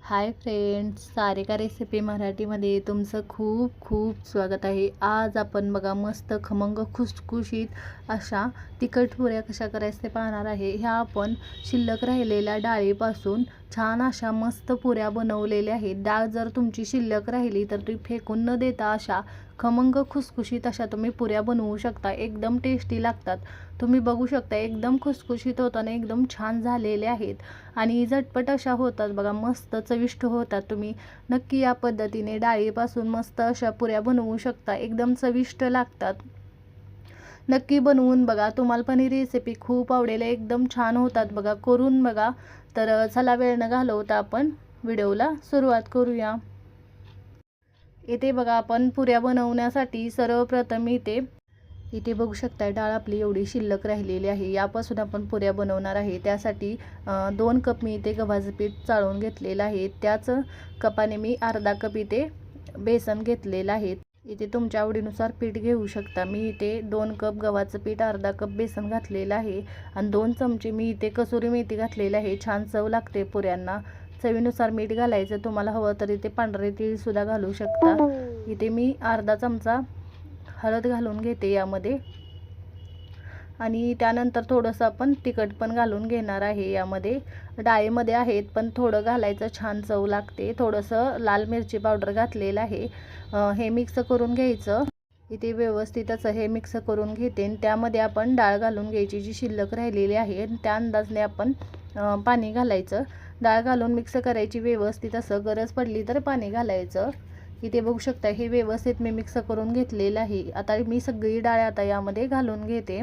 Hi friends, Sarika recipe मराठीमध्ये तुमचं खूप खूप स्वागत आहे। आज आपण बघा मस्त खमंग खुसखुशीत अशा तिखट पुऱ्या कशा करायचं ते पाहणार आहे। ह्या आपण शिल्लक राहिलेल्या डाळीपासून छान अशा मस्त पुऱ्या बनवलेल्या आहेत। डाळ जर तुमची शिल्लक राहिली तर ती फेकून न देता अशा खमंग खुसखुशीत अशा तुम्ही पुऱ्या बनवू शकता। एकदम टेस्टी लागतात। तुम्ही बघू शकता एकदम खुसखुशीत होताना एकदम छान झालेले आहेत आणि झटपट अशा होतात बघा, मस्त चविष्ट होतात। तुम्ही नक्की या पद्धतीने डाळीपासून मस्त अशा पुऱ्या बनवू शकता, एकदम चविष्ट लागतात। नक्की बनवून बघा, तुम्हाला पण ही रेसिपी खूप आवडेल, एकदम छान होतात बघा, करून बघा। तर चला वेळ न घालवता आपण व्हिडिओला सुरुवात करूया। इथे बघा आपण पुऱ्या बनवण्यासाठी सर्वप्रथम इथे बघू शकता डाळ आपली एवढी शिल्लक राहिलेली आहे। यापासून आपण पुऱ्या बनवणार आहे। त्यासाठी 2 कप मी इथे गव्हाचं पीठ चाळून घेतलेलं आहे। त्याच कपाने मी अर्धा कप इथे बेसन घेतलेलं आहे। इथे तुमच्या आवडीनुसार पीठ घेऊ शकता। मी इथे 2 कप गव्हाचं पीठ, अर्धा कप बेसन घातलेलं आहे आणि 2 चमचे मी इथे कसुरी मेथी घातलेली आहे। छान चव लागते पुऱ्यांना। चवीनुसार मीठ घालायचं, तुम्हाला हवं तर इथे पांढरे तीळ सुद्धा घालू शकता। इथे मी अर्धा चमचा हळद घालून घेते यामध्ये आणि त्यानंतर थोडंसं आपण तिखट पण घालून घेणार आहे। यामध्ये डाळीमध्ये आहेत पण थोडं घालायचं, छान चव लागते। थोडंसं लाल मिरची पावडर घातलेलं आहे। हे मिक्स करून घ्यायचं। इथे व्यवस्थितच हे मिक्स करून घेते आणि त्यामध्ये आपण डाळ घालून घ्यायची जी शिल्लक राहिलेली आहे। त्या अंदाजाने आपण पाणी घालायचं। डाळ घालून मिक्स करायची व्यवस्थित, असं गरज पडली तर पाणी घालायचं। इथे बघू शकता हे व्यवस्थित मी मिक्स करून घेतलेलं आहे। आता मी सगळी डाळ आता यामध्ये घालून घेते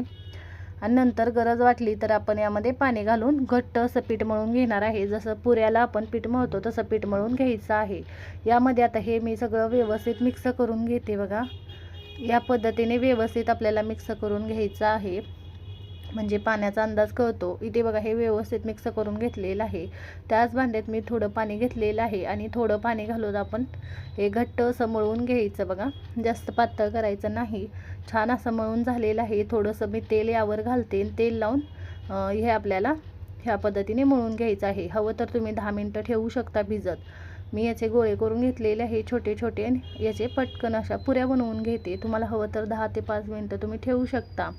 आणि नंतर गरज वाटली तर आपण यामध्ये पाणी घालून घट्ट असं पीठ मळून घेणार आहे। जसं पुऱ्याला आपण पीठ मळतो तसं पीठ मळून घ्यायचं आहे। यामध्ये आता हे मी सगळं व्यवस्थित मिक्स करून घेते बघा। या पद्धतीने व्यवस्थित आपल्याला मिक्स करून घ्यायचं आहे, म्हणजे पाण्याचा अंदाज कळतो। इथे बघा हे व्यवस्थित मिक्स करून घेतलेलं आहे। त्याच भांड्यात मी थोडं पाणी घेतलेलं आहे आणि थोडं पाणी घालून आपण हे घट्ट असं मळून घ्यायचं बघा, जास्त पातळ करायचं नाही। छान असं मळून झालेलं आहे। थोडंसं मी तेल यावर घालते, तेल लावून हे आपल्याला ह्या पद्धतीने मळून घ्यायचं आहे। हवं तर तुम्ही 10 मिनिटं ठेवू शकता भिजत। मी याचे गोळे करून घेतलेले आहे छोटे छोटे, याचे पटकन अशा पुऱ्या बनवून घेते। तुम्हाला हवं तर 10 ते 5 मिनिटं तुम्ही ठेवू शकता।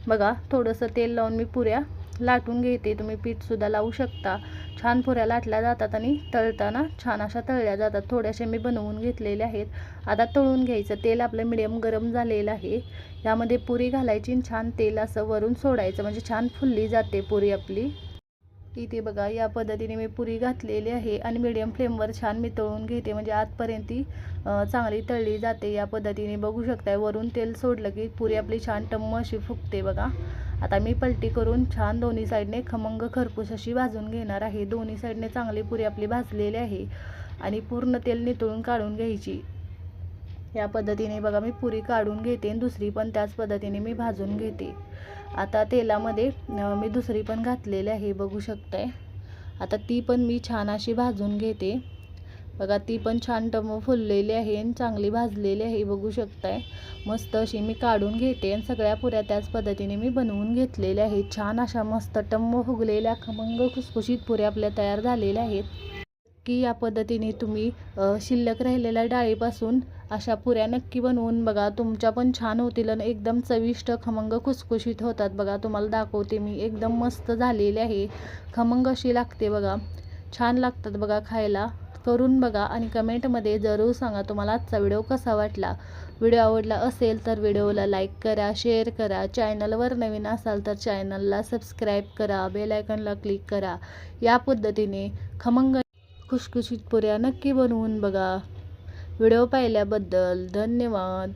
बघा थोडंसं तेल लावून मी पुऱ्या लाटून घेते। तुम्ही पीठसुद्धा लावू शकता। छान पुऱ्या लाटल्या जातात आणि तळताना छान अशा तळल्या जातात। थोड्याशा मी बनवून घेतलेल्या आहेत। आता तळून घ्यायचं। तेल आपलं मिडियम गरम झालेलं आहे। यामध्ये पुरी घालायची आणि छान तेल असं वरून सोडायचं, म्हणजे छान फुलली जाते पुरी आपली। इथे बघा या पद्धतीने मी पुरी घातलेली आहे आणि मीडियम फ्लेमवर छान मी तळून घेते, म्हणजे आतपर्यंत ती चांगली तळली जाते। या पद्धतीने बघू शकताय वरून तेल सोडलं की पुरी आपली छान टम्म अशी फुगते बघा। आता मी पलटी करून छान दोन्ही साईडने खमंग खरपूस अशी भाजून घेणार आहे। दोन्ही साईडने चांगली पुरी आपली भाजलेली आहे आणि पूर्ण तेल नितळून काढून घ्यायची। या पद्धतीने बघा मी पुरी काढून घेते आणि दुसरी पण त्याच पद्धतीने मी भाजून घेते। आता तेलामध्ये मी दुसरी पण घातलेली आहे, बघू शकताय। आता ती पण मी छान अशी भाजून घेते बघा। ती पण छान टम्म फुललेली आहे आणि चांगली भाजलेली आहे, बघू शकताय। मस्त अशी मी काढून घेते आणि सगळ्या पुऱ्या त्याच पद्धतीने मी बनवून घेतलेल्या आहेत। छान अशा मस्त टम्म फुगलेल्या खमंग खुसखुशीत पुऱ्या आपल्या तयार झालेल्या आहेत। की या पद्धतीने तुम्ही शिल्लक राहिलेल्या डाळीपासून अशा पुऱ्या नक्की बनवून बघा, तुमच्या पण छान होतील आणि एकदम चविष्ट खमंग खुसखुशीत होतात बघा। तुम्हाला दाखवते मी, एकदम मस्त झालेली आहे, खमंग अशी लागते बघा। छान लागतात बघा खायला। करून बघा आणि कमेंटमध्ये जरूर सांगा तुम्हाला आजचा व्हिडिओ कसा वाटला। व्हिडिओ आवडला असेल तर व्हिडिओला लाईक करा, शेअर करा। चॅनलवर नवीन असाल तर चॅनलला सबस्क्राईब करा, बेल आयकॉनला क्लिक करा। या पद्धतीने खमंग खुसखुशीत पुऱ्या नक्की बनवून बघा। व्हिडिओ पाहिल्याबद्दल धन्यवाद।